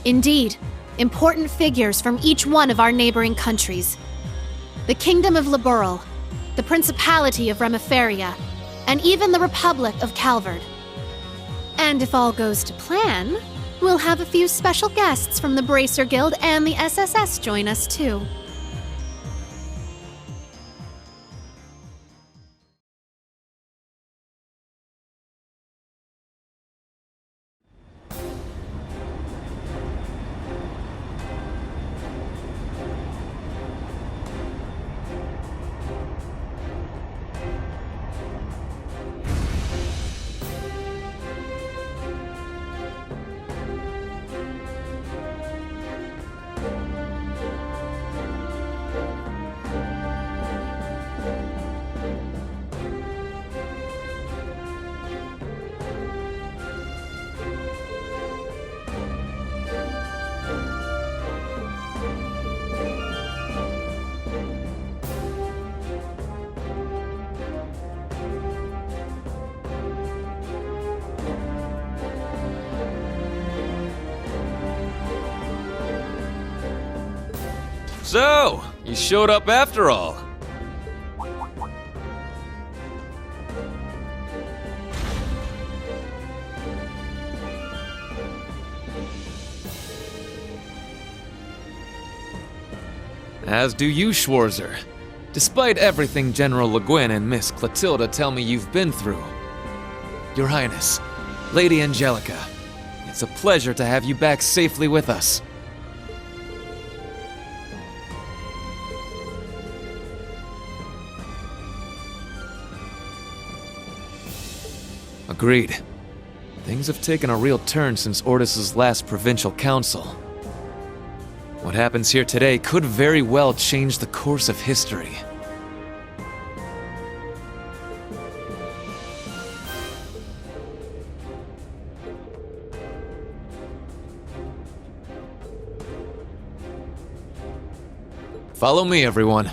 Indeed, important figures from each one of our neighboring countries. The Kingdom of Liberal, the Principality of Remiferia, and even the Republic of Calvard. And if all goes to plan, we'll have a few special guests from the Bracer Guild and the SSS join us too. So, you showed up after all. As do you, Schwarzer. Despite everything General Le Guin and Miss Clotilda tell me you've been through. Your Highness, Lady Angelica, it's a pleasure to have you back safely with us. Agreed. Things have taken a real turn since Ordis's last provincial council. What happens here today could very well change the course of history. Follow me, everyone.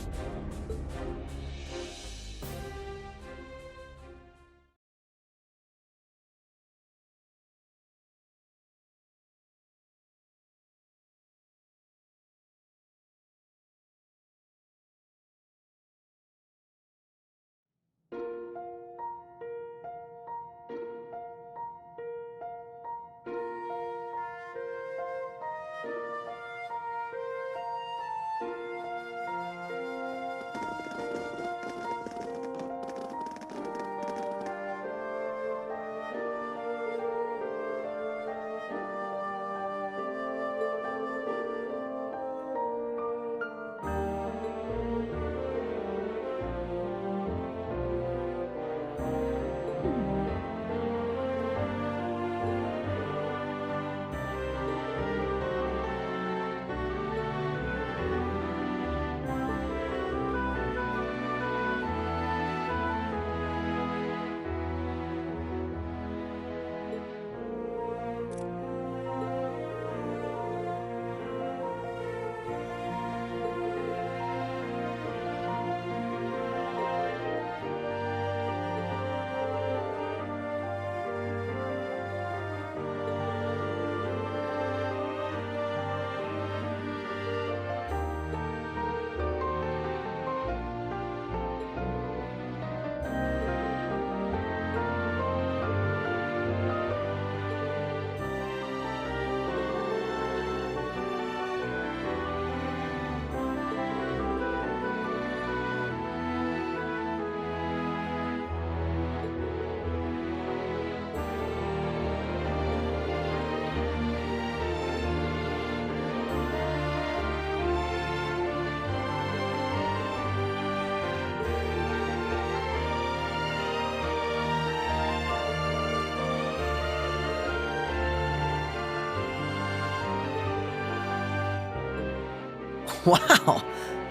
Wow,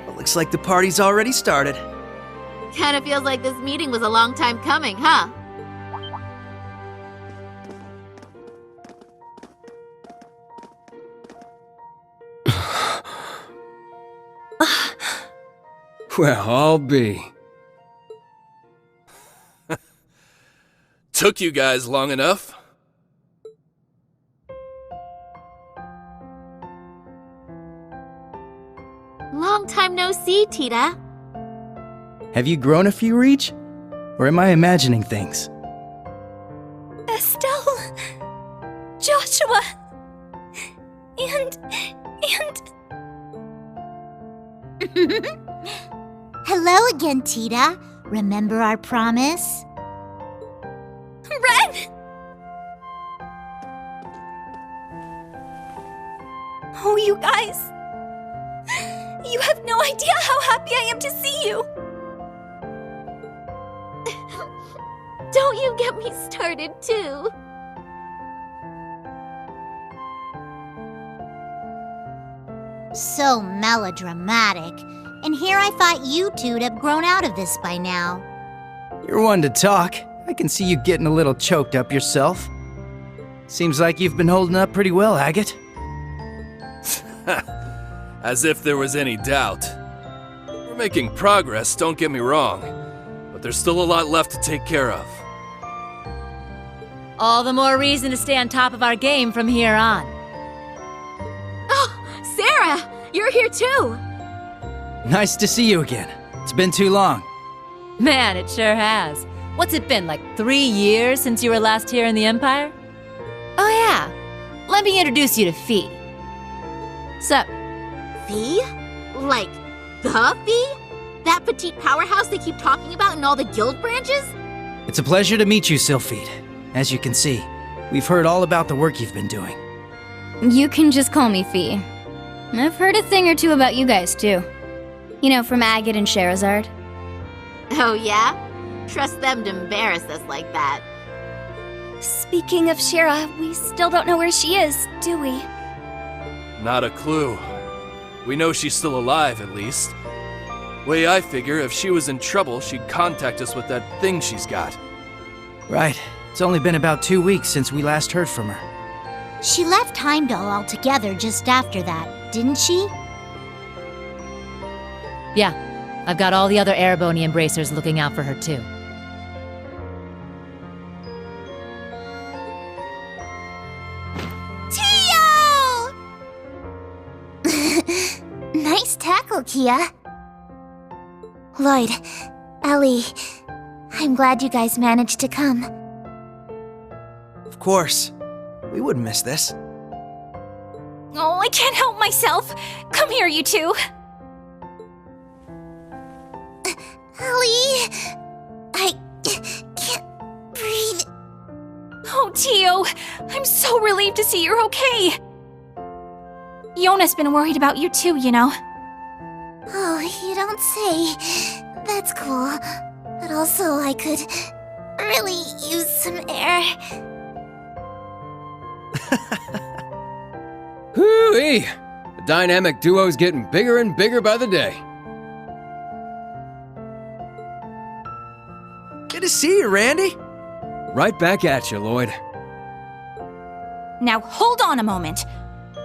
it looks like the party's already started. Kinda feels like this meeting was a long time coming, huh? Well, I'll be. Took you guys long enough. Long time no see, Tita. Have you grown a few reach? Or am I imagining things? Estelle, Joshua, and... Hello again, Tita. Remember our promise? Ren! Oh, you guys. You have no idea how happy I am to see you. Don't you get me started, too. So melodramatic. And here I thought you two'd have grown out of this by now. You're one to talk. I can see you getting a little choked up yourself. Seems like you've been holding up pretty well, Agate. As if there was any doubt. We're making progress, don't get me wrong. But there's still a lot left to take care of. All the more reason to stay on top of our game from here on. Oh, Sarah! You're here, too! Nice to see you again. It's been too long. Man, it sure has. What's it been, like 3 years since you were last here in the Empire? Oh yeah, let me introduce you to Fee. Sup? Fee? Like, the Fee? That petite powerhouse they keep talking about in all the guild branches? It's a pleasure to meet you, Sylphide. As you can see, we've heard all about the work you've been doing. You can just call me Fee. I've heard a thing or two about you guys, too. You know, from Agate and Sherazard. Oh, yeah? Trust them to embarrass us like that. Speaking of Shira, we still don't know where she is, do we? Not a clue. We know she's still alive, at least. Way I figure, if she was in trouble, she'd contact us with that thing she's got. Right. It's only been about 2 weeks since we last heard from her. She left Heimdall altogether just after that, didn't she? Yeah, I've got all the other Erebony Embracers looking out for her too. Tio! Nice tackle, Kia. Lloyd, Ellie, I'm glad you guys managed to come. Of course. We wouldn't miss this. Oh, I can't help myself. Come here, you two. Ellie, I can't breathe. Oh, Tio, I'm so relieved to see you're okay. Yona's been worried about you too, you know. Oh, you don't say. That's cool. But also, I could really use some air. Hoo-wee! The dynamic duo's getting bigger and bigger by the day. Good to see you, Randy. Right back at you, Lloyd. Now hold on a moment.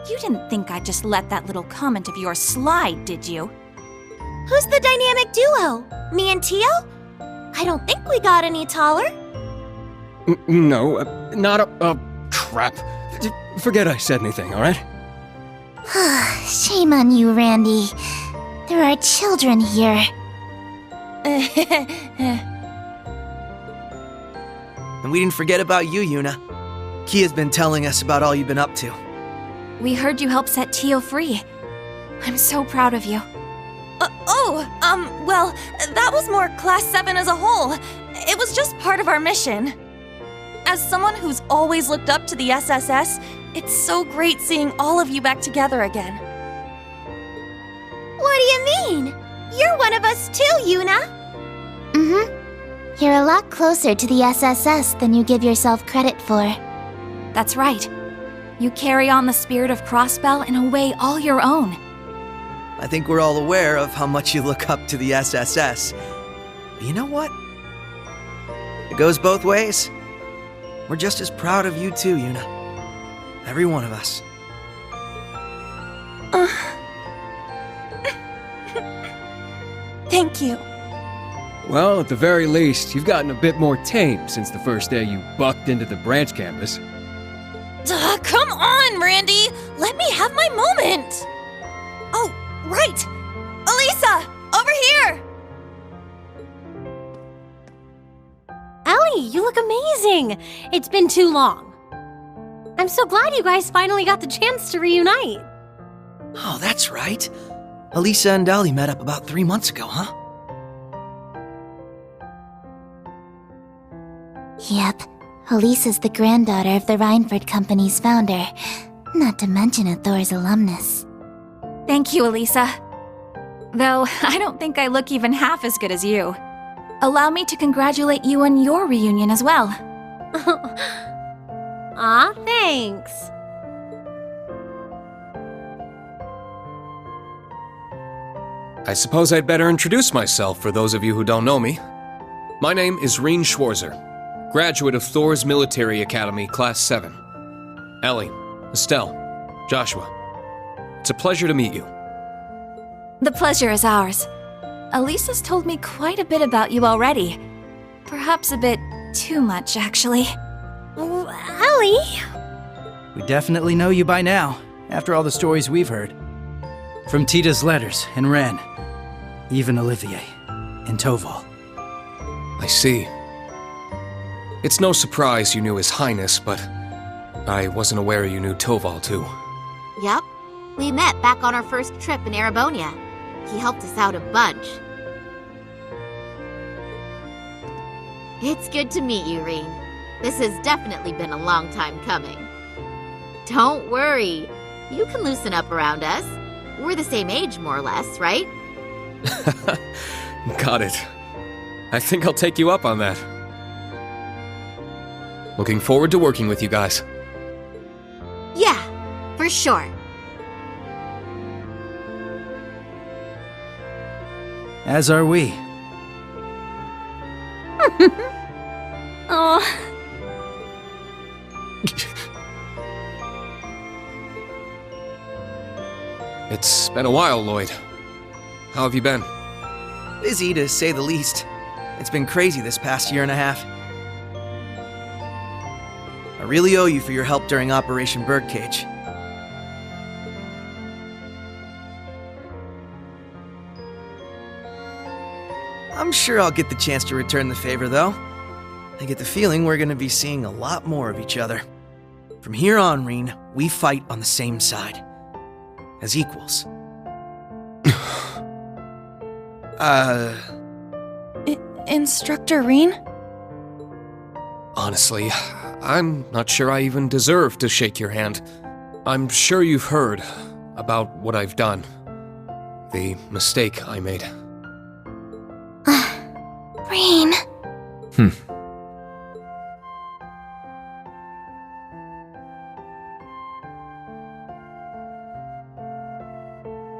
You didn't think I'd just let that little comment of yours slide, did you? Who's the dynamic duo? Me and Tio? I don't think we got any taller. No, not a... crap. Forget I said anything, alright? Shame on you, Randy. There are children here. And we didn't forget about you, Yuna. Kia's been telling us about all you've been up to. We heard you helped set Tio free. I'm so proud of you. Well, that was more Class 7 as a whole. It was just part of our mission. As someone who's always looked up to the SSS, it's so great seeing all of you back together again. What do you mean? You're one of us too, Yuna. Mm-hmm. You're a lot closer to the SSS than you give yourself credit for. That's right. You carry on the spirit of Crossbell in a way all your own. I think we're all aware of how much you look up to the SSS. But you know what? It goes both ways. We're just as proud of you too, Yuna. Every one of us. Thank you. Well, at the very least, you've gotten a bit more tame since the first day you bucked into the branch campus. Come on, Randy! Let me have my moment! Oh, right! you look amazing! It's been too long. I'm so glad you guys finally got the chance to reunite. Oh, that's right. Elisa and Dali met up about 3 months ago, huh? Yep. Elisa's the granddaughter of the Reinford Company's founder, not to mention a Thor's alumnus. Thank you, Elisa. Though, I don't think I look even half as good as you. Allow me to congratulate you on your reunion as well. Aw, thanks. I suppose I'd better introduce myself for those of you who don't know me. My name is Reen Schwarzer, graduate of Thor's Military Academy, Class 7. Ellie, Estelle, Joshua. It's a pleasure to meet you. The pleasure is ours. Elisa's told me quite a bit about you already. Perhaps a bit too much, actually. Ellie? We definitely know you by now, after all the stories we've heard. From Tita's letters and Ren, even Olivier and Toval. I see. It's no surprise you knew His Highness, but I wasn't aware you knew Toval too. Yup. We met back on our first trip in Erebonia. He helped us out a bunch. It's good to meet you, Reen. This has definitely been a long time coming. Don't worry. You can loosen up around us. We're the same age, more or less, right? Got it. I think I'll take you up on that. Looking forward to working with you guys. Yeah, for sure. As are we. Oh. It's been a while, Lloyd. How have you been? Busy, to say the least. It's been crazy this past year and a half. I really owe you for your help during Operation Birdcage. I'm sure I'll get the chance to return the favor, though. I get the feeling we're gonna be seeing a lot more of each other. From here on, Reen, we fight on the same side. As equals. Instructor Reen? Honestly, I'm not sure I even deserve to shake your hand. I'm sure you've heard about what I've done. The mistake I made. Reen.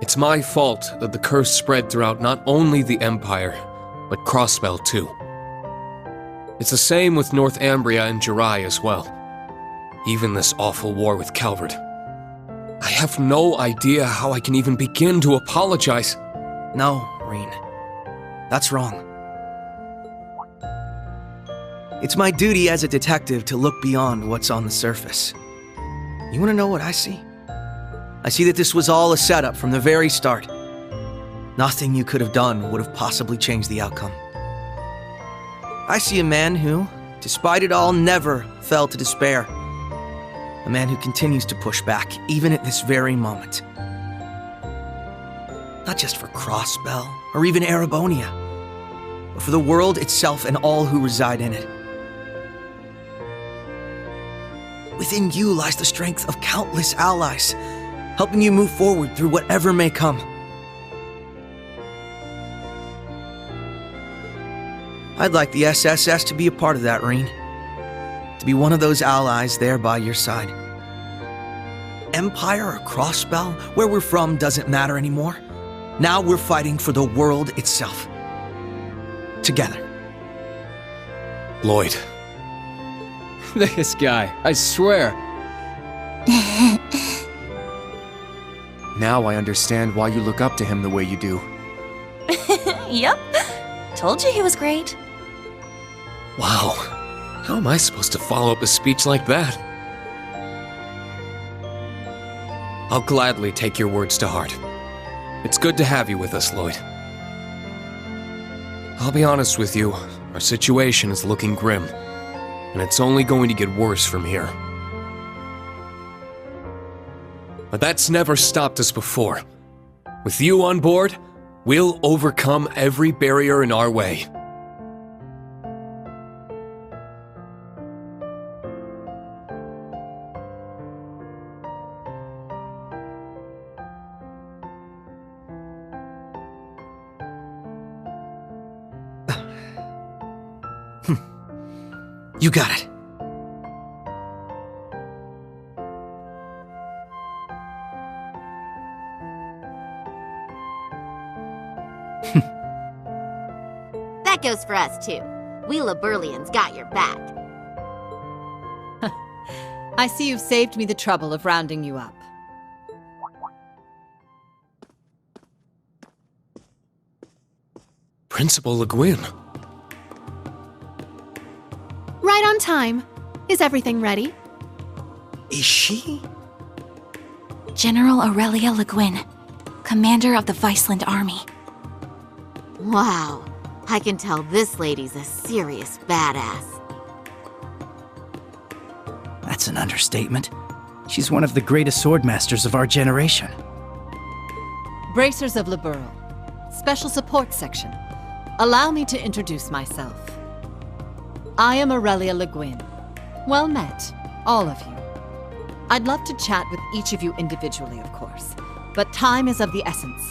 It's my fault that the curse spread throughout not only the Empire, but Crossbell too. It's the same with North Ambria and Jirai as well. Even this awful war with Calvard. I have no idea how I can even begin to apologize. No, Reen. That's wrong. It's my duty as a detective to look beyond what's on the surface. You want to know what I see? I see that this was all a setup from the very start. Nothing you could have done would have possibly changed the outcome. I see a man who, despite it all, never fell to despair. A man who continues to push back, even at this very moment. Not just for Crossbell, or even Erebonia, but for the world itself and all who reside in it. Within you lies the strength of countless allies, helping you move forward through whatever may come. I'd like the SSS to be a part of that, Reen. To be one of those allies there by your side. Empire or Crossbell, where we're from doesn't matter anymore. Now we're fighting for the world itself. Together. Lloyd. This guy, I swear. Now I understand why you look up to him the way you do. Yep. Told you he was great. Wow. How am I supposed to follow up a speech like that? I'll gladly take your words to heart. It's good to have you with us, Lloyd. I'll be honest with you, our situation is looking grim. and it's only going to get worse from here. But that's never stopped us before. With you on board, we'll overcome every barrier in our way. You got it. That goes for us, too. We Liberlians got your back. I see you've saved me the trouble of rounding you up. Principal Le Guin. Right on time. Is everything ready? Is she? General Aurelia Le Guin, commander of the Viceland Army. Wow. I can tell this lady's a serious badass. That's an understatement. She's one of the greatest swordmasters of our generation. Bracers of Liberl. Special Support Section. Allow me to introduce myself. I am Aurelia Le Guin. Well met, all of you. I'd love to chat with each of you individually, of course, but time is of the essence.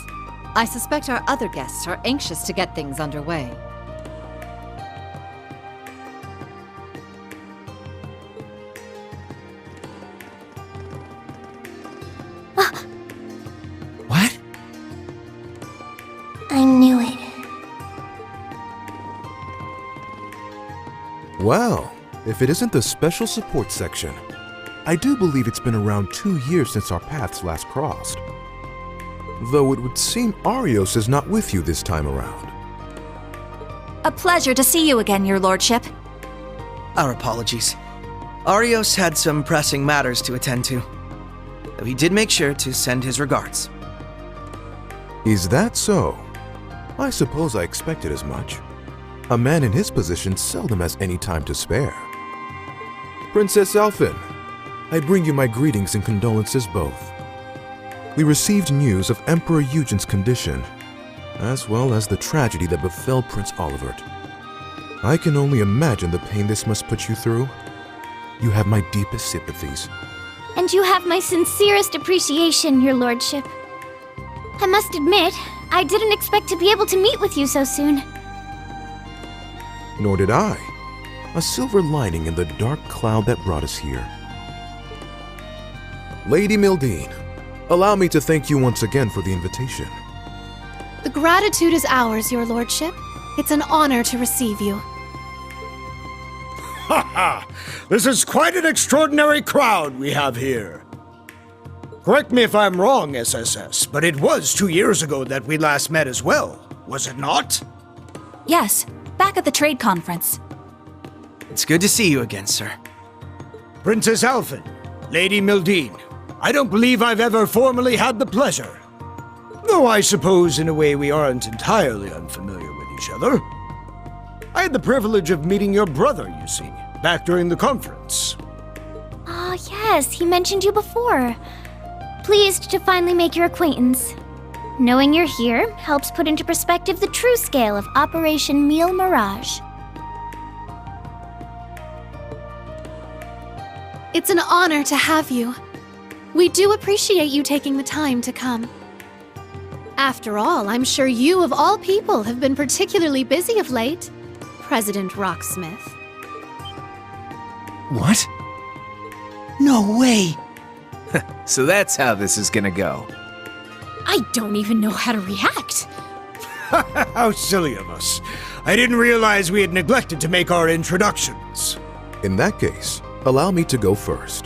I suspect our other guests are anxious to get things underway. What? I knew it. Well, if it isn't the Special Support Section, I do believe it's been around 2 years since our paths last crossed. Though it would seem Arios is not with you this time around. A pleasure to see you again, Your Lordship. Our apologies. Arios had some pressing matters to attend to, though he did make sure to send his regards. Is that so? I suppose I expected as much. A man in his position seldom has any time to spare. Princess Alphen, I bring you my greetings and condolences both. We received news of Emperor Eugen's condition, as well as the tragedy that befell Prince Olivert. I can only imagine the pain this must put you through. You have my deepest sympathies. And you have my sincerest appreciation, Your Lordship. I must admit, I didn't expect to be able to meet with you so soon. Nor did I. A silver lining in the dark cloud that brought us here. Lady Mildine, allow me to thank you once again for the invitation. The gratitude is ours, Your Lordship. It's an honor to receive you. Ha ha! This is quite an extraordinary crowd we have here. Correct me if I'm wrong, SSS, but it was 2 years ago that we last met as well, was it not? Yes, back at the trade conference. It's good to see you again, sir. Princess Alphen, Lady Mildine, I don't believe I've ever formally had the pleasure. Though I suppose in a way we aren't entirely unfamiliar with each other. I had the privilege of meeting your brother, you see, back during the conference. Ah, yes, he mentioned you before. Pleased to finally make your acquaintance. Knowing you're here helps put into perspective the true scale of Operation Meal Mirage. It's an honor to have you. We do appreciate you taking the time to come. After all, I'm sure you of all people have been particularly busy of late, President Rocksmith. What? No way! So that's how this is gonna go. I don't even know how to react. How silly of us. I didn't realize we had neglected to make our introductions. In that case, allow me to go first.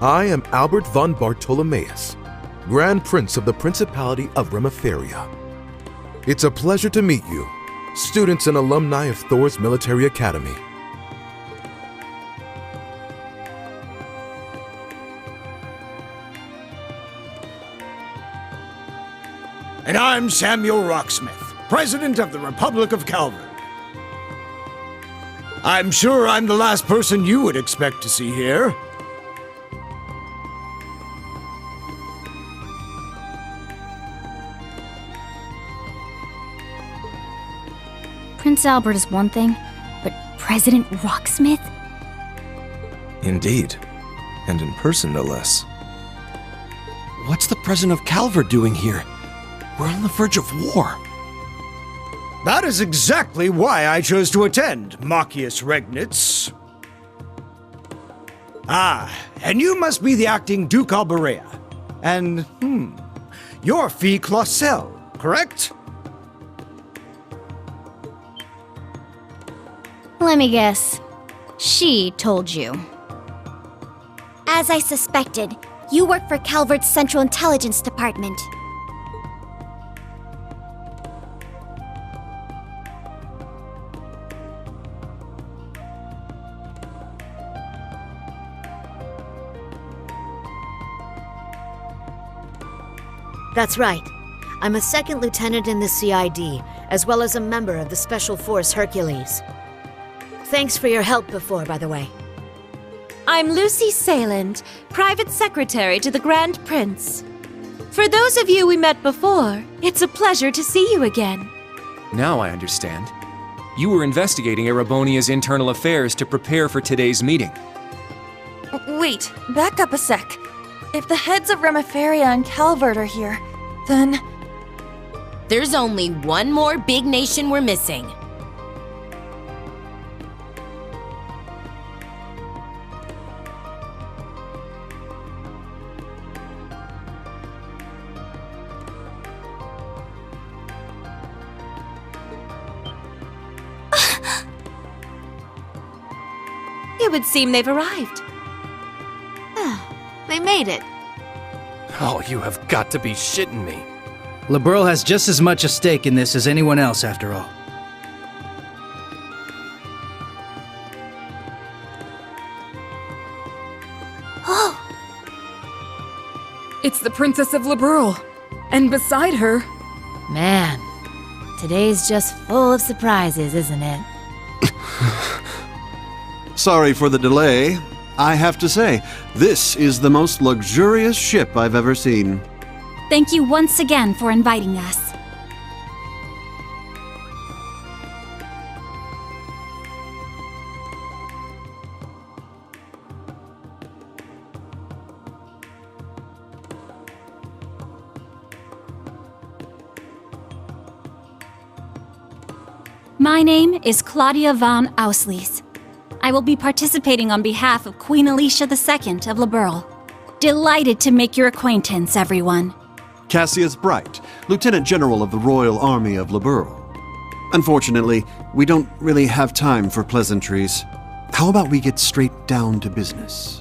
I am Albert von Bartolomeus, Grand Prince of the Principality of Remiferia. It's a pleasure to meet you, students and alumni of Thor's Military Academy. And I'm Samuel Rocksmith, President of the Republic of Calvard. I'm sure I'm the last person you would expect to see here. Prince Albert is one thing, but President Rocksmith? Indeed. And in person, no less. What's the President of Calvard doing here? We're on the verge of war. That is exactly why I chose to attend, Machius Regnitz. Ah, and you must be the acting Duke Alberea. And, you're Fee Clausel, correct? Let me guess. She told you. As I suspected, you work for Calvard's Central Intelligence Department. That's right. I'm a second lieutenant in the CID, as well as a member of the Special Force Hercules. Thanks for your help before, by the way. I'm Lucy Sayland, Private Secretary to the Grand Prince. For those of you we met before, it's a pleasure to see you again. Now I understand. You were investigating Erebonia's internal affairs to prepare for today's meeting. Wait, back up a sec. If the heads of Remiferia and Calvard are here, then... There's only one more big nation we're missing. It would seem they've arrived. They made it. Oh, you have got to be shitting me. Liberl has just as much a stake in this as anyone else, after all. Oh! It's the Princess of Liberl. And beside her... Man, today's just full of surprises, isn't it? Sorry for the delay. I have to say, this is the most luxurious ship I've ever seen. Thank you once again for inviting us. My name is Claudia von Auslies. I will be participating on behalf of Queen Alicia II of Liberl. Delighted to make your acquaintance, everyone. Cassius Bright, Lieutenant General of the Royal Army of Liberl. Unfortunately, we don't really have time for pleasantries. How about we get straight down to business?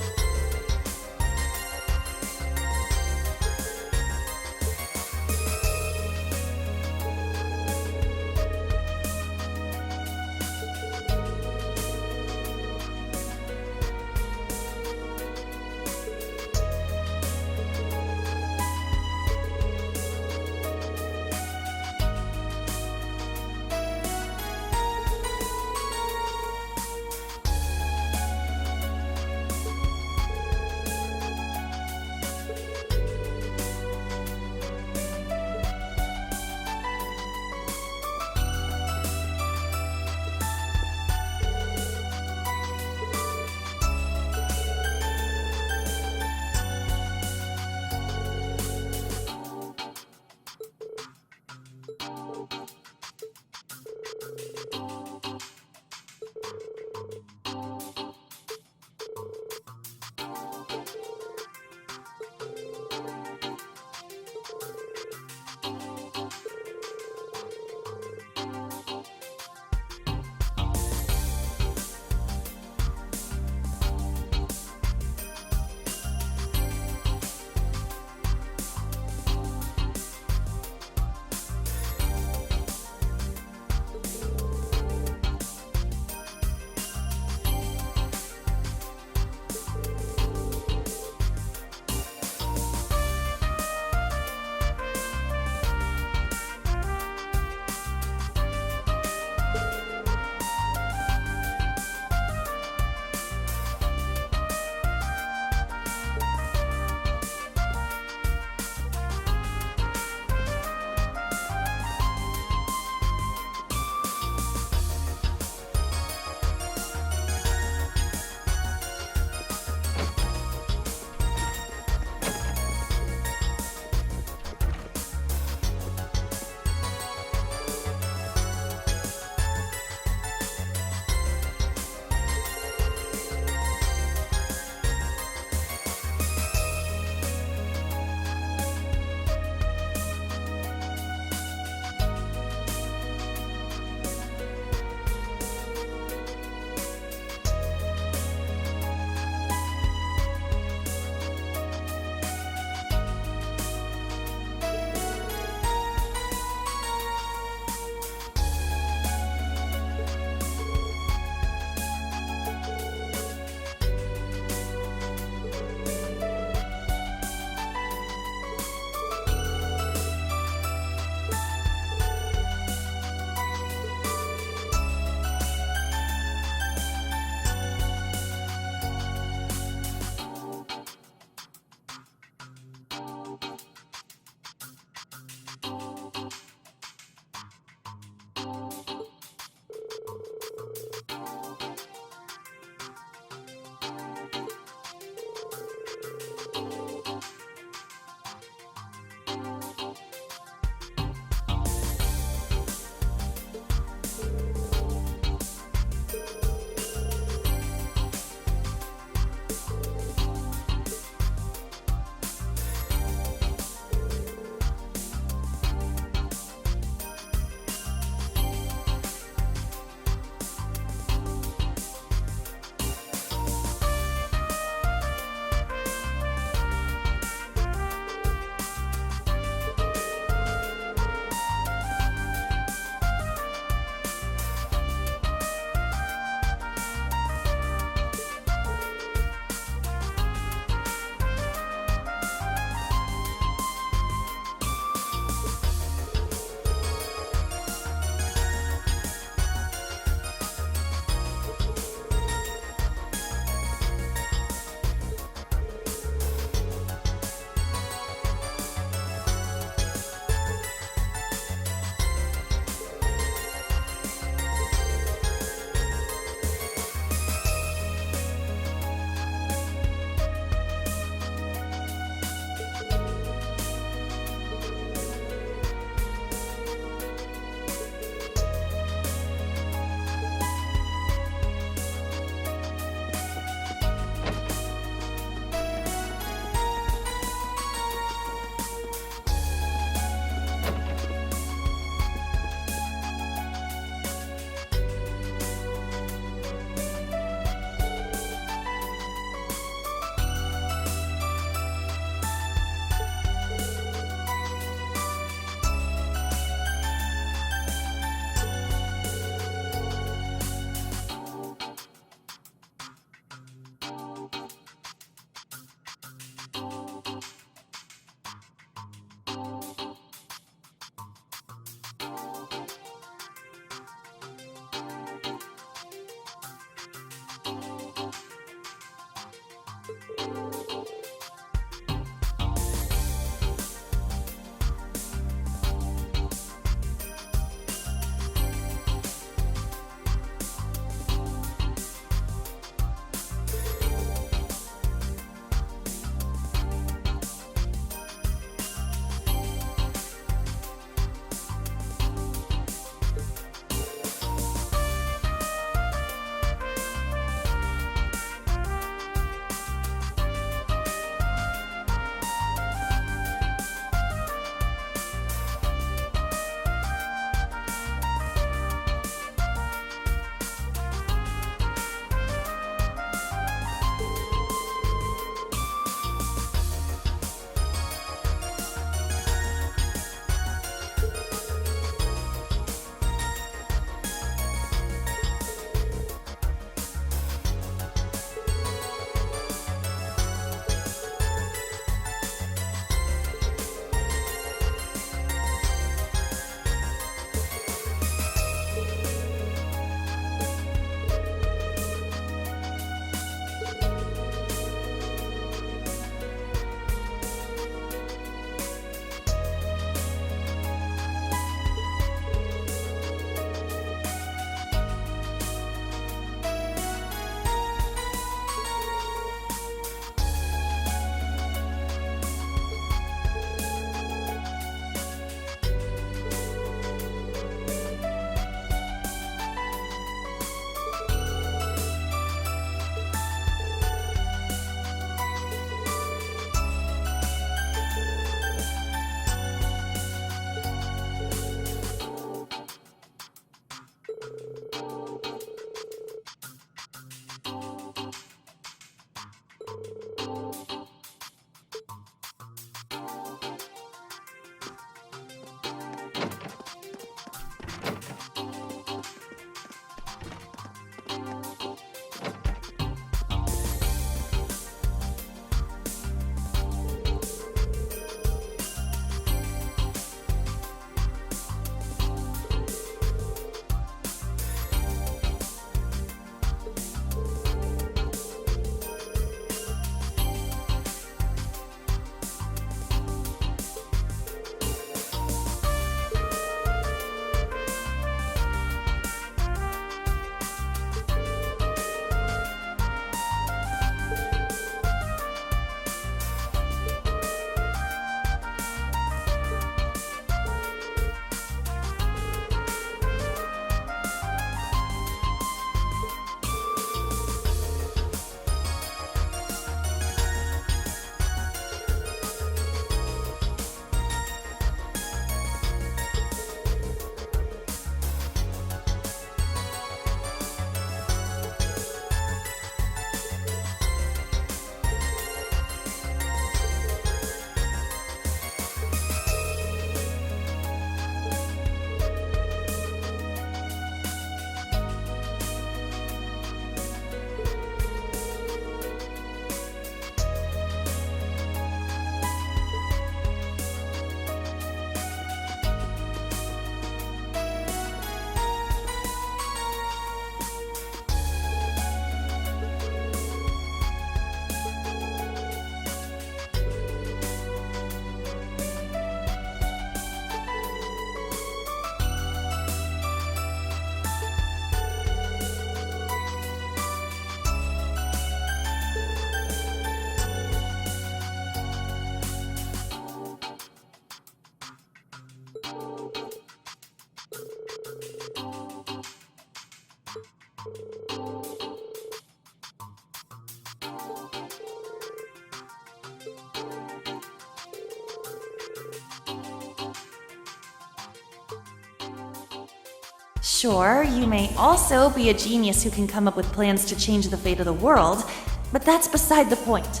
Sure, you may also be a genius who can come up with plans to change the fate of the world, but that's beside the point.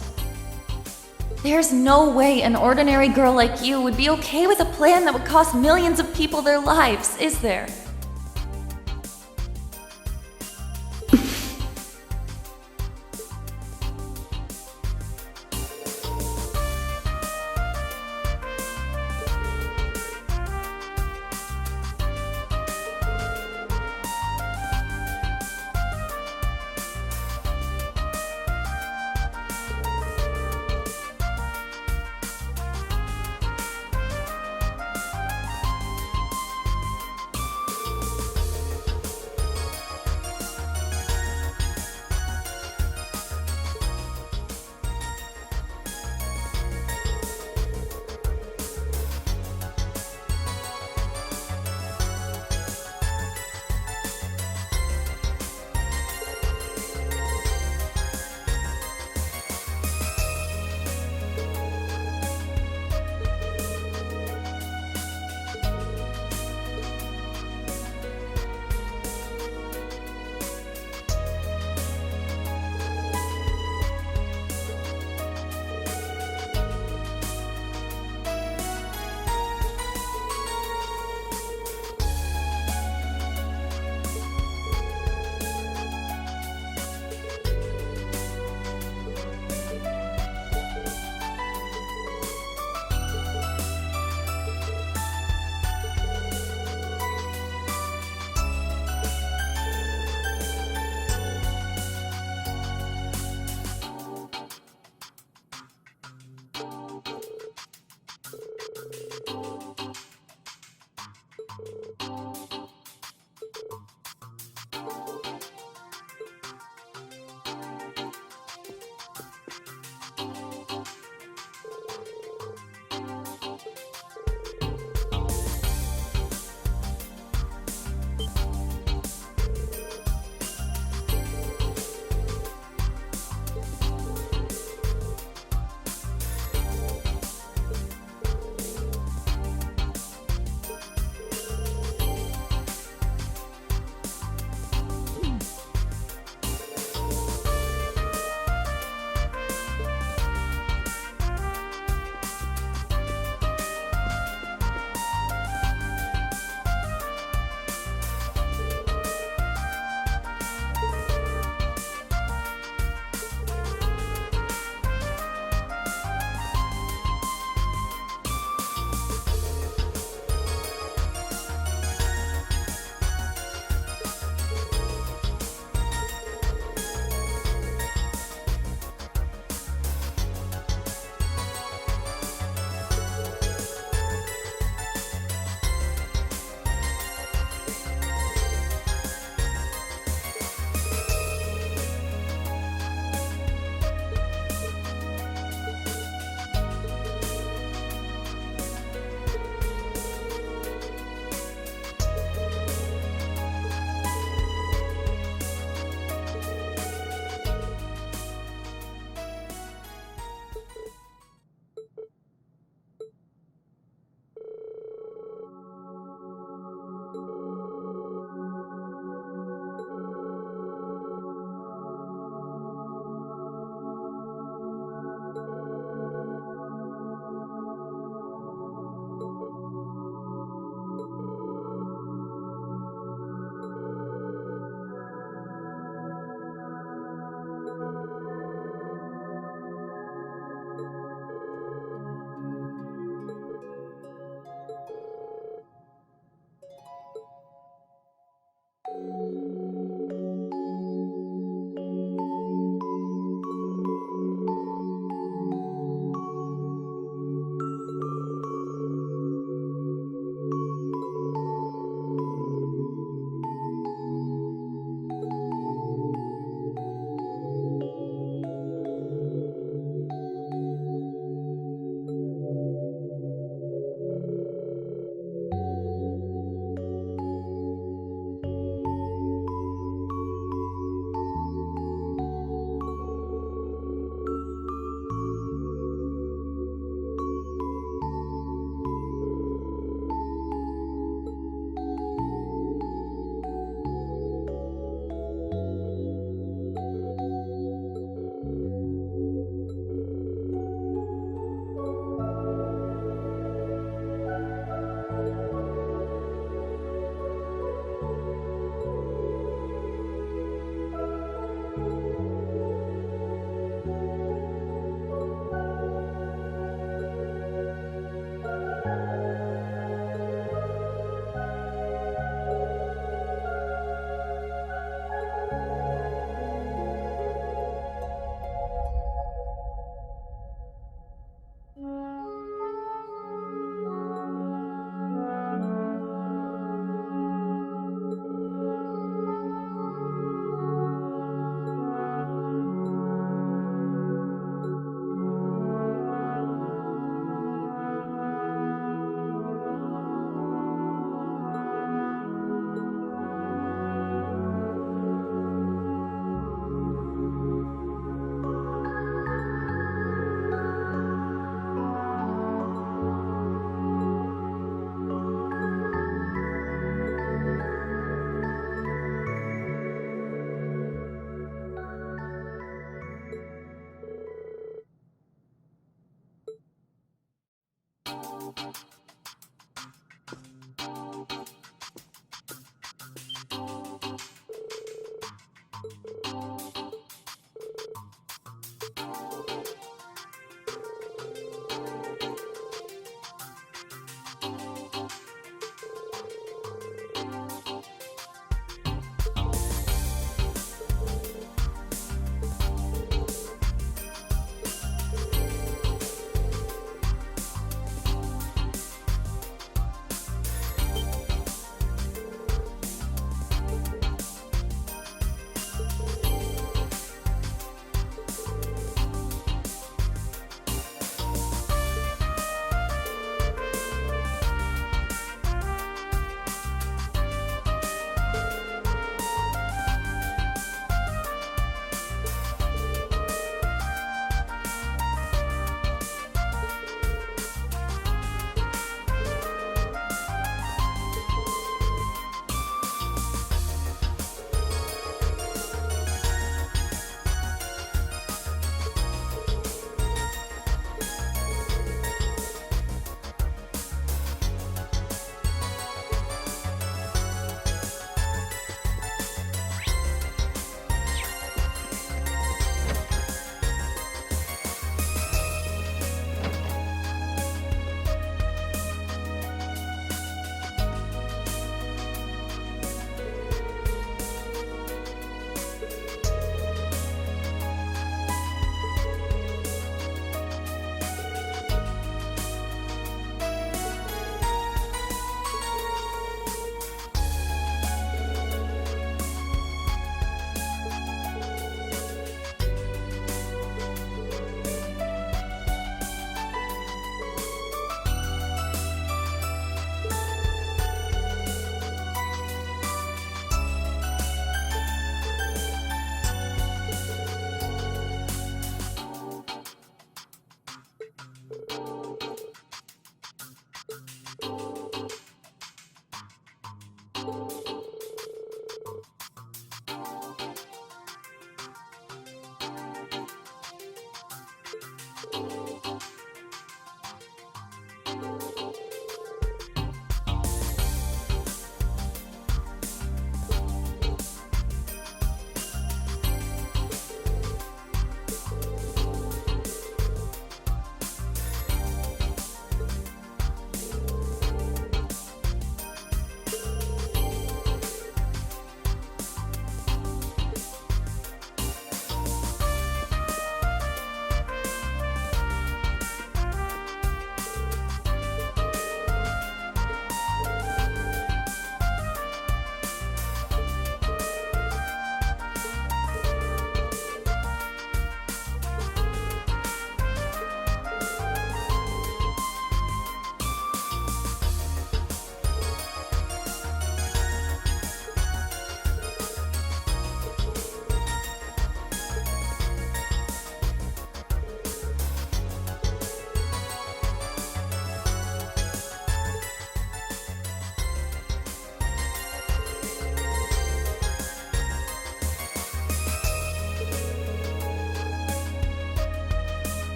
There's no way an ordinary girl like you would be okay with a plan that would cost millions of people their lives, is there?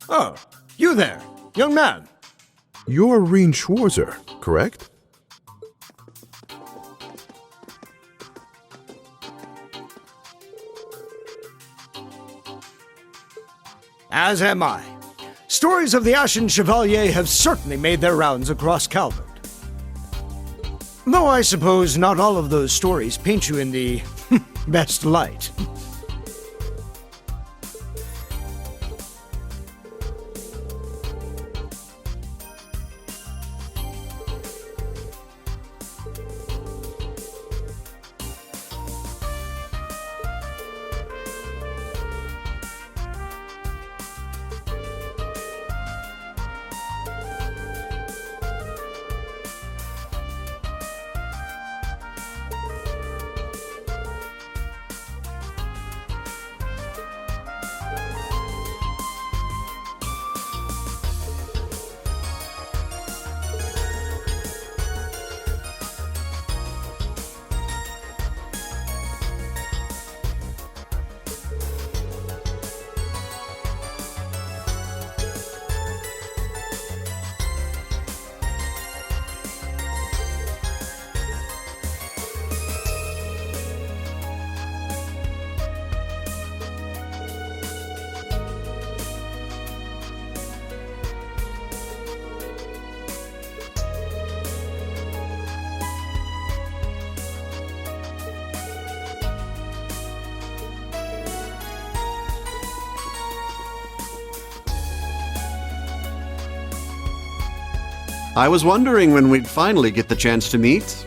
Oh, you there, young man. You're Reen Schwarzer, correct? As am I. Stories of the Ashen Chevalier have certainly made their rounds across Calvert. Though I suppose not all of those stories paint you in the best light. I was wondering when we'd finally get the chance to meet.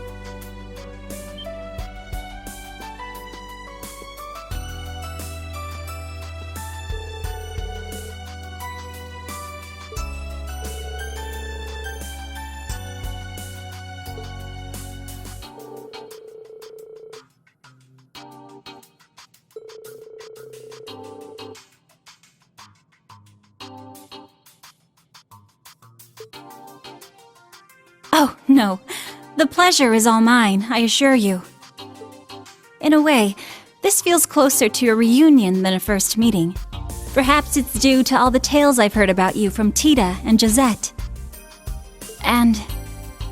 Oh, no. The pleasure is all mine, I assure you. In a way, this feels closer to a reunion than a first meeting. Perhaps it's due to all the tales I've heard about you from Tita and Josette. And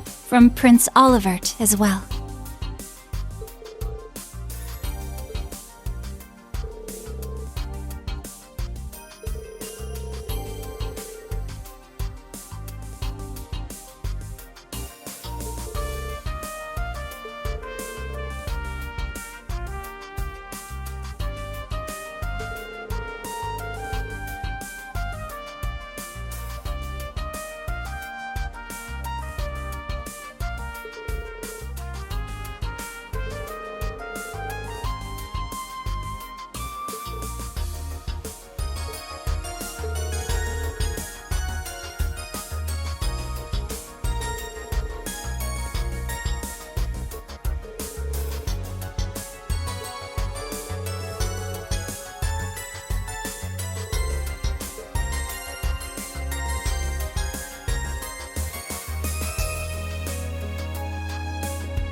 from Prince Olivert as well.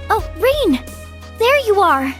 Oh, Reen! There you are!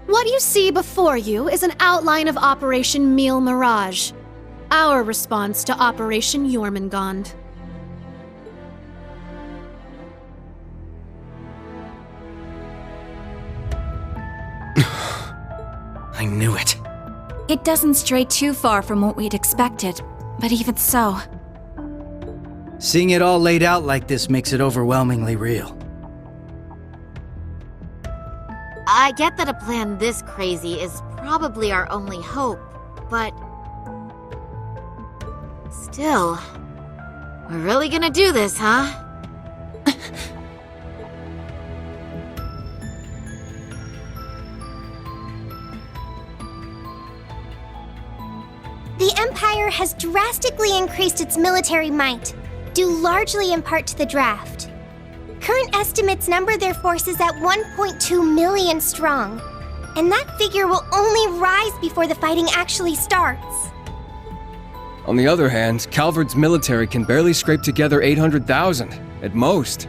What you see before you is an outline of Operation Meal Mirage, our response to Operation Jormungand. I knew it. It doesn't stray too far from what we'd expected, but even so. Seeing it all laid out like this makes it overwhelmingly real. I get that a plan this crazy is probably our only hope, but... still... we're really gonna do this, huh? The Empire has drastically increased its military might, due largely in part to the draft. Current estimates number their forces at 1.2 million strong, and that figure will only rise before the fighting actually starts. On the other hand, Calvard's military can barely scrape together 800,000, at most.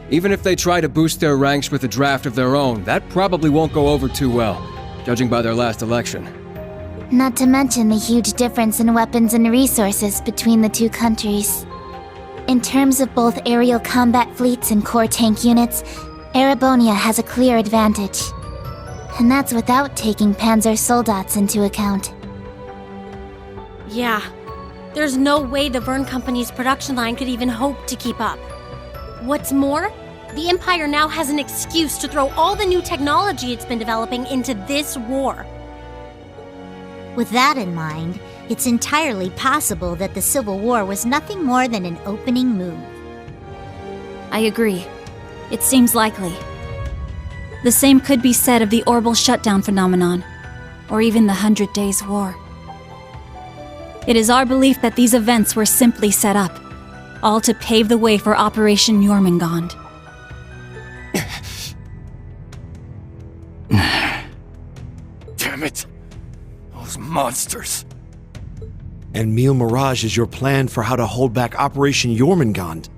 Even if they try to boost their ranks with a draft of their own, that probably won't go over too well, judging by their last election. Not to mention the huge difference in weapons and resources between the two countries. In terms of both aerial combat fleets and core tank units, Erebonia has a clear advantage. And that's without taking Panzer Soldats into account. Yeah, there's no way the Verne Company's production line could even hope to keep up. What's more, the Empire now has an excuse to throw all the new technology it's been developing into this war. With that in mind, it's entirely possible that the Civil War was nothing more than an opening move. I agree. It seems likely. The same could be said of the Orbital Shutdown phenomenon, or even the 100 Days' War. It is our belief that these events were simply set up, all to pave the way for Operation Jormungand. Damn it! Those monsters! And Meal Mirage is your plan for how to hold back Operation Jormungand.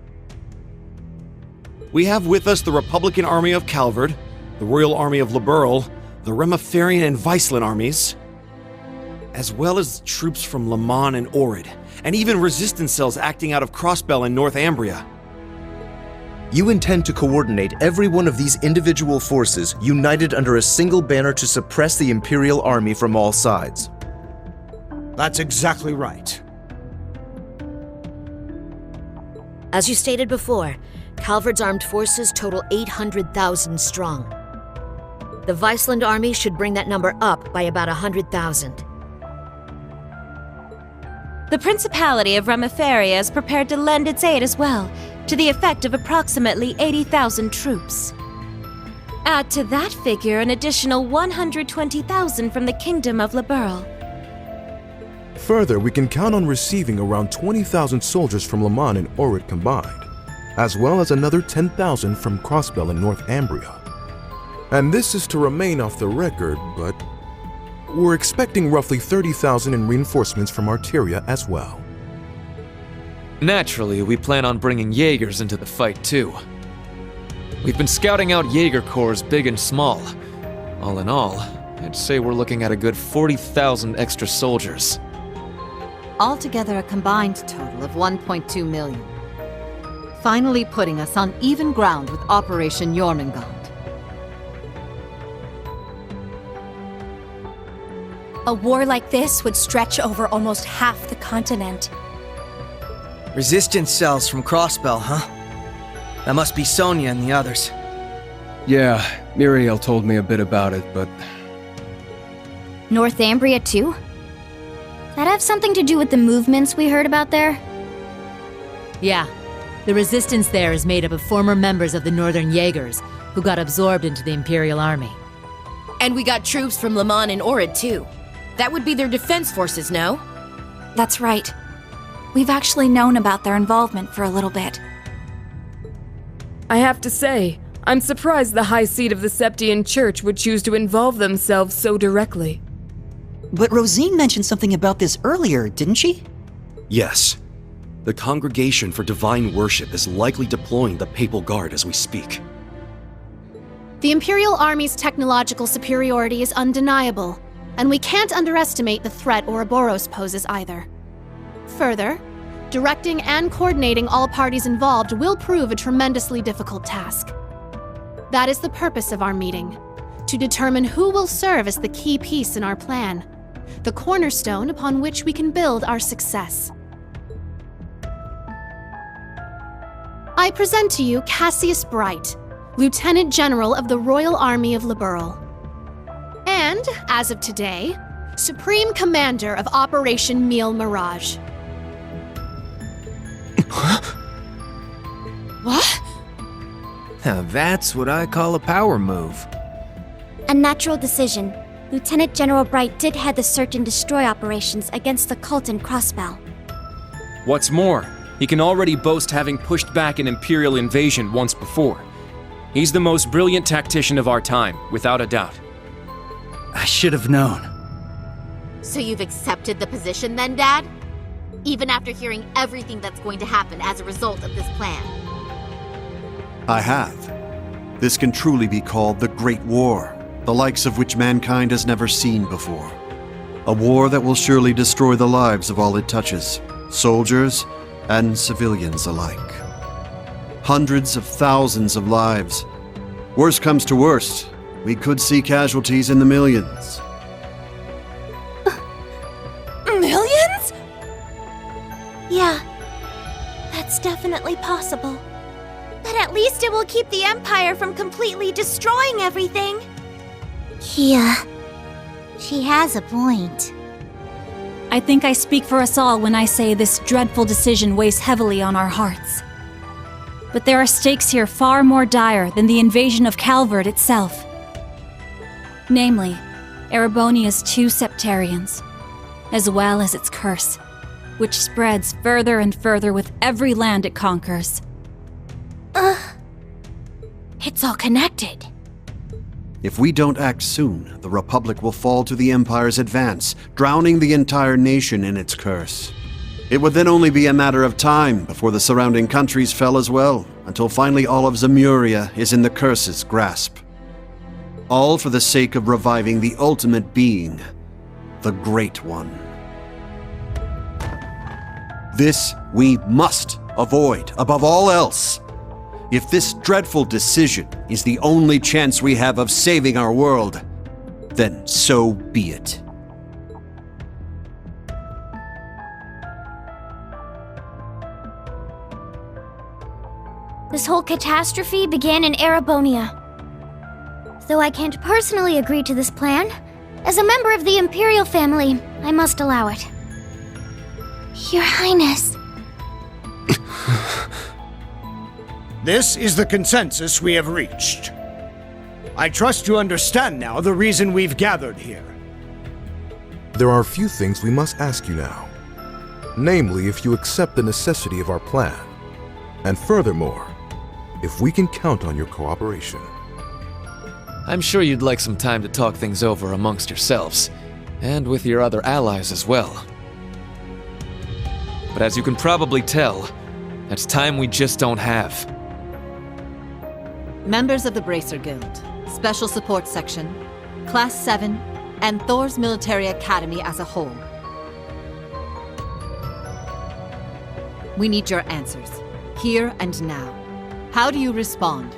We have with us the Republican Army of Calvard, the Royal Army of Liberl, the Remiferian and Viceland armies, as well as troops from Le Mans and Orid, and even resistance cells acting out of Crossbell in Northumbria. You intend to coordinate every one of these individual forces united under a single banner to suppress the Imperial Army from all sides. That's exactly right. As you stated before, Calvard's armed forces total 800,000 strong. The Viceland army should bring that number up by about 100,000. The Principality of Remiferia is prepared to lend its aid as well, to the effect of approximately 80,000 troops. Add to that figure an additional 120,000 from the Kingdom of Liberl. Further, we can count on receiving around 20,000 soldiers from Le Mans and Orid combined, as well as another 10,000 from Crossbell and Northumbria. And this is to remain off the record, but we're expecting roughly 30,000 in reinforcements from Arteria as well. Naturally, we plan on bringing Jaegers into the fight too. We've been scouting out Jaeger corps big and small. All in all, I'd say we're looking at a good 40,000 extra soldiers. Altogether a combined total of 1.2 million. Finally putting us on even ground with Operation Jormungand. A war like this would stretch over almost half the continent. Resistance cells from Crossbell, huh? That must be Sonia and the others. Yeah, Muriel told me a bit about it, but Northumbria too? That have something to do with the movements we heard about there? Yeah. The resistance there is made up of former members of the Northern Jaegers, who got absorbed into the Imperial Army. And we got troops from Lemon and Orid too. That would be their defense forces, no? That's right. We've actually known about their involvement for a little bit. I have to say, I'm surprised the High Seat of the Septian Church would choose to involve themselves so directly. But Rosine mentioned something about this earlier, didn't she? Yes. The Congregation for Divine Worship is likely deploying the Papal Guard as we speak. The Imperial Army's technological superiority is undeniable, and we can't underestimate the threat Ouroboros poses either. Further, directing and coordinating all parties involved will prove a tremendously difficult task. That is the purpose of our meeting, to determine who will serve as the key piece in our plan, the cornerstone upon which we can build our success. I present to you Cassius Bright, Lieutenant General of the Royal Army of Liberl. And, as of today, Supreme Commander of Operation Meal Mirage. What? Now that's what I call a power move. A natural decision. Lieutenant General Bright did head the search and destroy operations against the cult in Crossbell. What's more, he can already boast having pushed back an Imperial invasion once before. He's the most brilliant tactician of our time, without a doubt. I should have known. So you've accepted the position then, Dad? Even after hearing everything that's going to happen as a result of this plan? I have. This can truly be called the Great War, the likes of which mankind has never seen before. A war that will surely destroy the lives of all it touches, soldiers and civilians alike. Hundreds of thousands of lives. Worst comes to worst, we could see casualties in the millions. Millions? Yeah, that's definitely possible. But at least it will keep the Empire from completely destroying everything. Yeah, she has a point. I think I speak for us all when I say this dreadful decision weighs heavily on our hearts. But there are stakes here far more dire than the invasion of Calvard itself. Namely, Erebonia's 2 Septarians, as well as its curse, which spreads further and further with every land it conquers. It's all connected. If we don't act soon, the Republic will fall to the Empire's advance, drowning the entire nation in its curse. It would then only be a matter of time before the surrounding countries fell as well, until finally all of Zemuria is in the curse's grasp. All for the sake of reviving the ultimate being, the Great One. This we must avoid above all else. If this dreadful decision is the only chance we have of saving our world, then so be it. This whole catastrophe began in Erebonia. Though I can't personally agree to this plan, as a member of the Imperial family, I must allow it. Your Highness. This is the consensus we have reached. I trust you understand now the reason we've gathered here. There are a few things we must ask you now. Namely, if you accept the necessity of our plan. And furthermore, if we can count on your cooperation. I'm sure you'd like some time to talk things over amongst yourselves, and with your other allies as well. But as you can probably tell, that's time we just don't have. Members of the Bracer Guild, Special Support Section, Class 7, and Thor's Military Academy as a whole. We need your answers, here and now. How do you respond?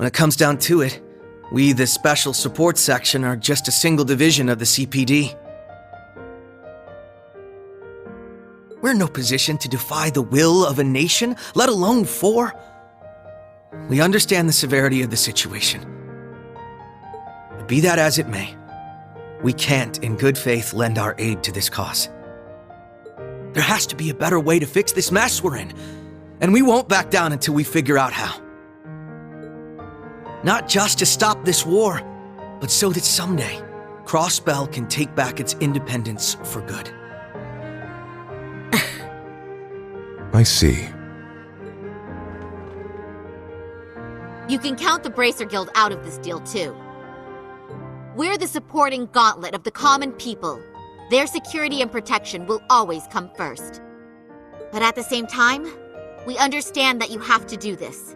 When it comes down to it, we, the Special Support Section, are just a single division of the CPD. We're in no position to defy the will of a nation, let alone 4. We understand the severity of the situation. But be that as it may, we can't, in good faith, lend our aid to this cause. There has to be a better way to fix this mess we're in, and we won't back down until we figure out how. Not just to stop this war, but so that someday, Crossbell can take back its independence for good. I see. You can count the Bracer Guild out of this deal, too. We're the supporting gauntlet of the common people. Their security and protection will always come first. But at the same time, we understand that you have to do this.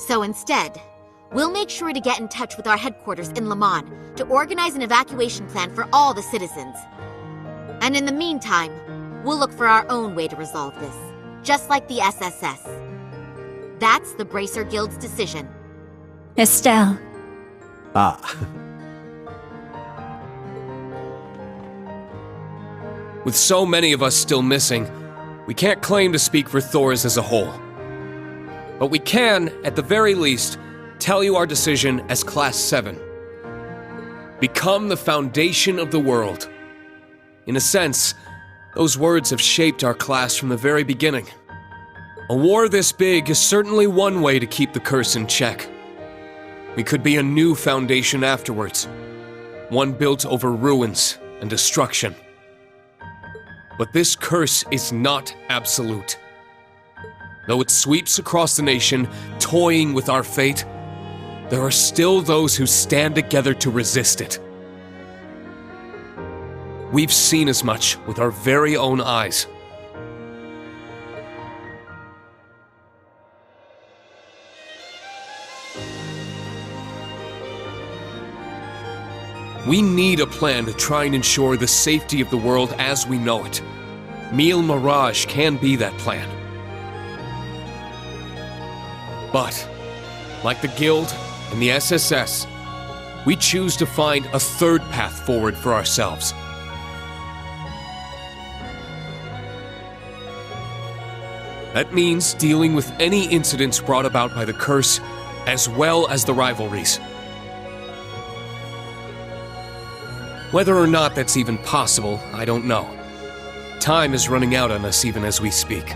So instead, we'll make sure to get in touch with our headquarters in Le Mans to organize an evacuation plan for all the citizens. And in the meantime, we'll look for our own way to resolve this, just like the SSS. That's the Bracer Guild's decision. Estelle. Ah. With so many of us still missing, we can't claim to speak for Thors as a whole. But we can, at the very least, tell you our decision as Class 7. Become the foundation of the world. In a sense, those words have shaped our class from the very beginning. A war this big is certainly one way to keep the curse in check. We could be a new foundation afterwards, one built over ruins and destruction. But this curse is not absolute. Though it sweeps across the nation, toying with our fate, there are still those who stand together to resist it. We've seen as much with our very own eyes. We need a plan to try and ensure the safety of the world as we know it. Mille Mirage can be that plan. But, like the Guild and the SSS, we choose to find a third path forward for ourselves. That means dealing with any incidents brought about by the curse, as well as the rivalries. Whether or not that's even possible, I don't know. Time is running out on us even as we speak.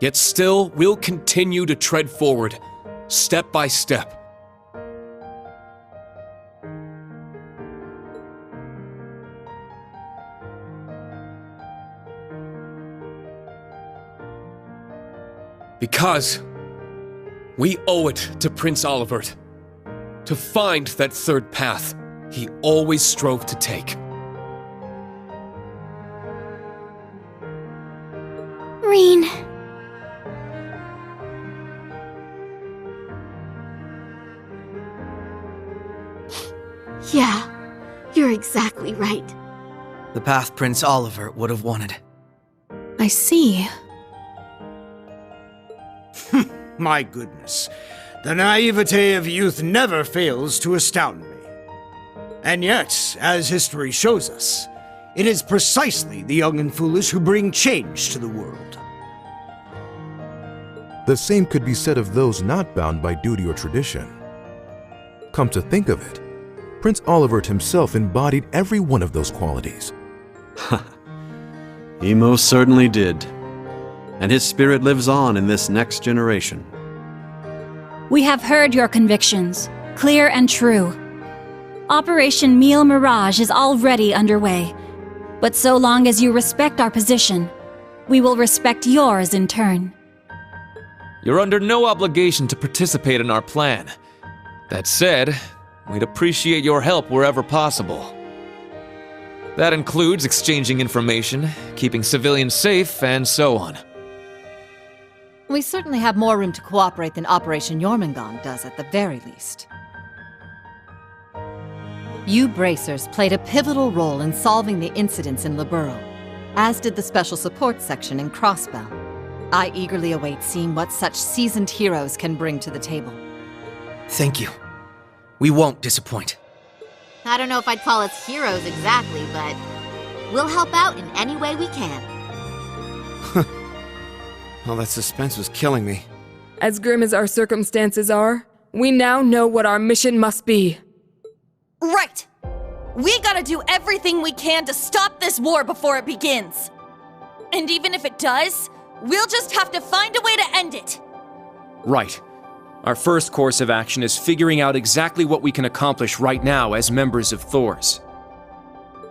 Yet still, we'll continue to tread forward, step by step. Because we owe it to Prince Olivert to find that third path he always strove to take. Reen. Yeah, you're exactly right. The path Prince Olivert would have wanted. I see. My goodness, the naivete of youth never fails to astound me. And yet, as history shows us, it is precisely the young and foolish who bring change to the world. The same could be said of those not bound by duty or tradition. Come to think of it, Prince Olivert himself embodied every one of those qualities. He most certainly did. And his spirit lives on in this next generation. We have heard your convictions, clear and true. Operation Mille Mirage is already underway. But so long as you respect our position, we will respect yours in turn. You're under no obligation to participate in our plan. That said, we'd appreciate your help wherever possible. That includes exchanging information, keeping civilians safe, and so on. We certainly have more room to cooperate than Operation Jormungand does at the very least. You Bracers played a pivotal role in solving the incidents in Liberl, as did the Special Support Section in Crossbell. I eagerly await seeing what such seasoned heroes can bring to the table. Thank you. We won't disappoint. I don't know if I'd call us heroes exactly, but we'll help out in any way we can. Well, that suspense was killing me. As grim as our circumstances are, we now know what our mission must be. Right! We gotta do everything we can to stop this war before it begins. And even if it does, we'll just have to find a way to end it. Right. Our first course of action is figuring out exactly what we can accomplish right now as members of Thors.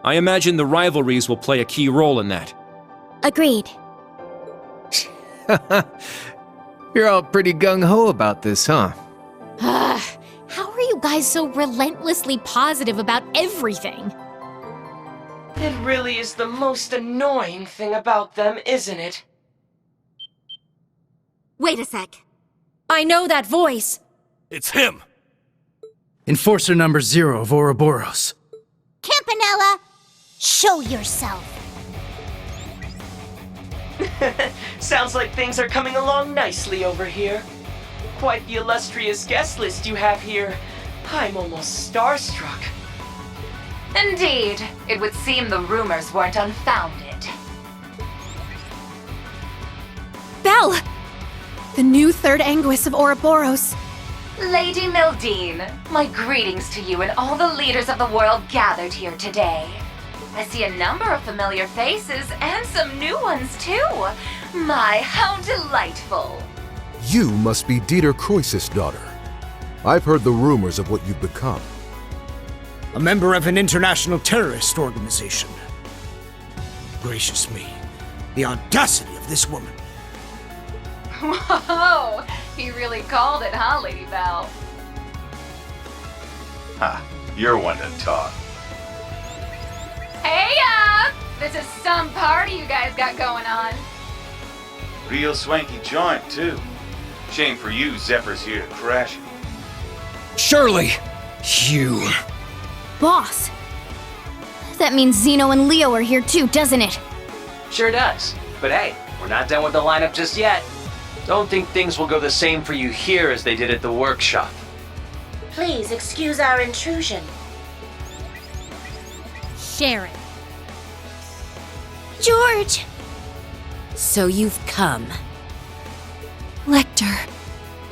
I imagine the rivalries will play a key role in that. Agreed. You're all pretty gung-ho about this, huh? How are you guys so relentlessly positive about everything? It really is the most annoying thing about them, isn't it? Wait a sec. I know that voice. It's him! Enforcer number 0 of Ouroboros. Campanella, show yourself. Sounds like things are coming along nicely over here. Quite the illustrious guest list you have here. I'm almost starstruck. Indeed. It would seem the rumors weren't unfounded. Belle! The new third Anguis of Ouroboros. Lady Mildine, my greetings to you and all the leaders of the world gathered here today. I see a number of familiar faces and some new ones too. My, how delightful. You must be Dieter Croesus' daughter. I've heard the rumors of what you've become. A member of an international terrorist organization. Gracious me, the audacity of this woman. Whoa, he really called it, huh, Lady Belle? Ha, you're one to talk. Hey, this is some party you guys got going on. Real swanky joint, too. Shame for you, Zephyr's here to crash it. Shirley! You... Boss! That means Zeno and Leo are here too, doesn't it? Sure does. But hey, we're not done with the lineup just yet. Don't think things will go the same for you here as they did at the workshop. Please excuse our intrusion. Sharon. George! So you've come. Lecter,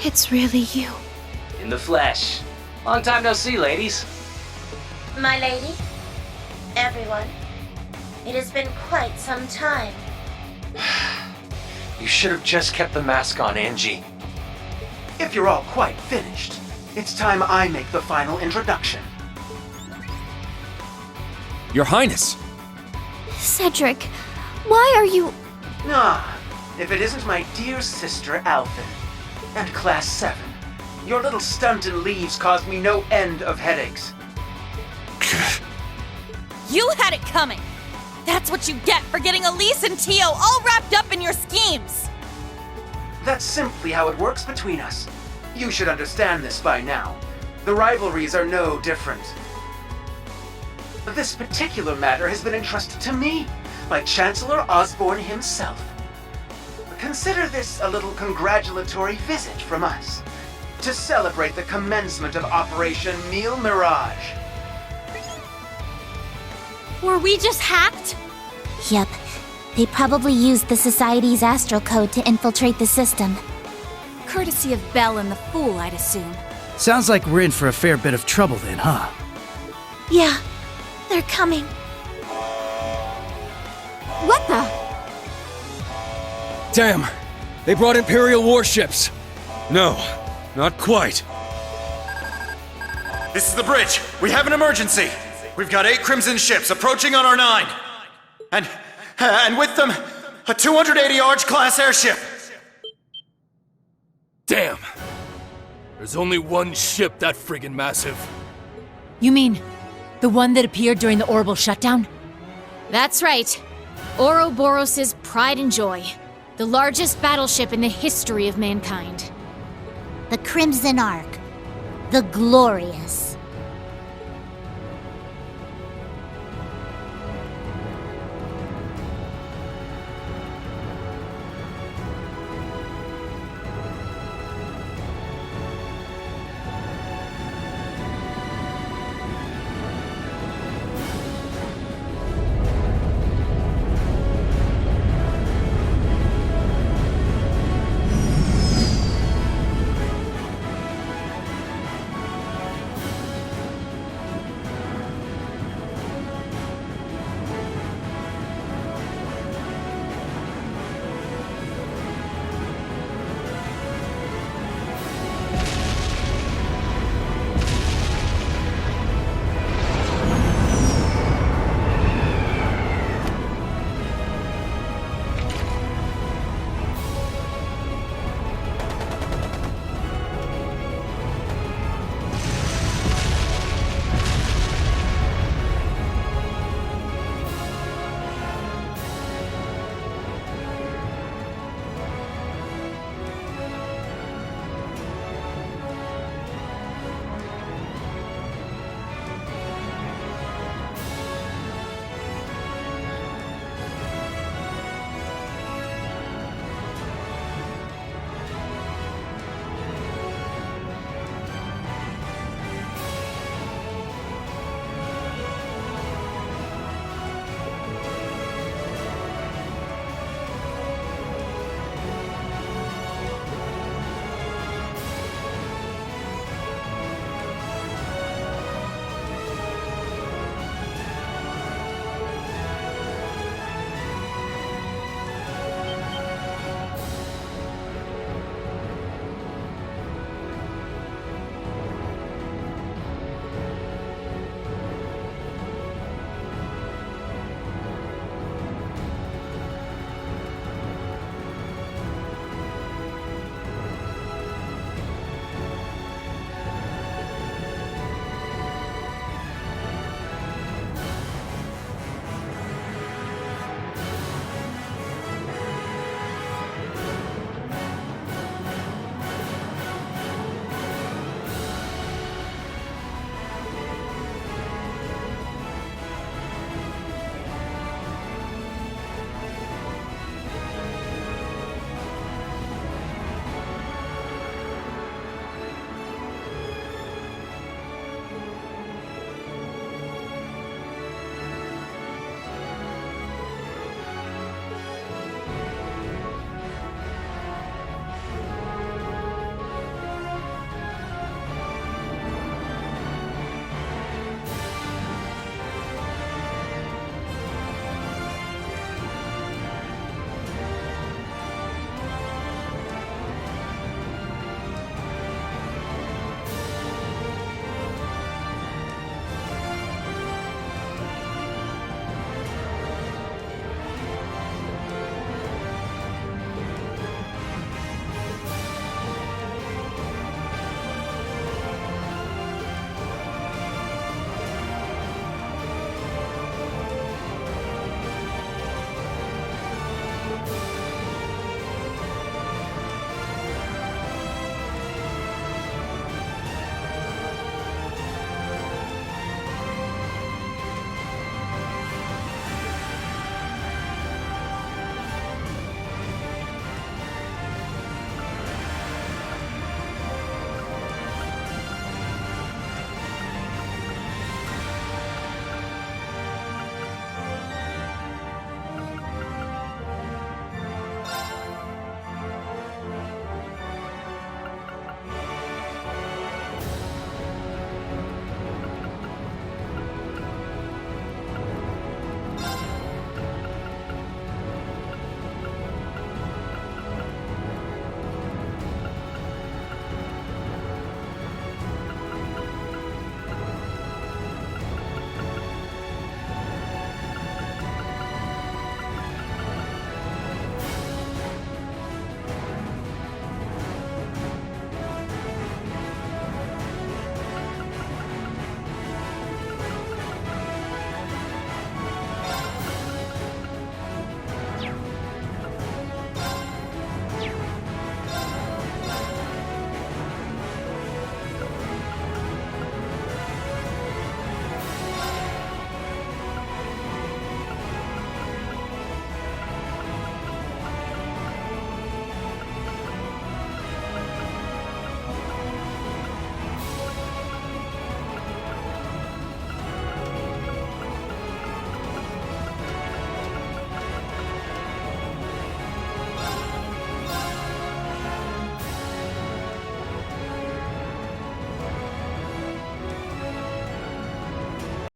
it's really you. In the flesh. Long time no see, ladies. My lady, everyone, it has been quite some time. You should have just kept the mask on, Angie. If you're all quite finished, it's time I make the final introduction. Your Highness! Cedric, why are you... Ah, if it isn't my dear sister Alphen, and Class 7. Your little stunt in leaves caused me no end of headaches. You had it coming. That's what you get for getting Elise and Tio all wrapped up in your schemes. That's simply how it works between us. You should understand this by now. The rivalries are no different. This particular matter has been entrusted to me by Chancellor Osborne himself. Consider this a little congratulatory visit from us to celebrate the commencement of Operation Mille Mirage. Were we just hacked? Yep. They probably used the Society's astral code to infiltrate the system. Courtesy of Belle and the Fool, I'd assume. Sounds like we're in for a fair bit of trouble then, huh? Yeah, they're coming. What the? Damn! They brought Imperial warships! No, not quite. This is the bridge. We have an emergency. We've got 8 Crimson ships approaching on our 9. And with them, a 280 Arch-class airship. Damn. There's only one ship that friggin' massive. You mean the one that appeared during the orbital shutdown? That's right. Ouroboros' pride and joy. The largest battleship in the history of mankind. The Crimson Ark. The Glorious.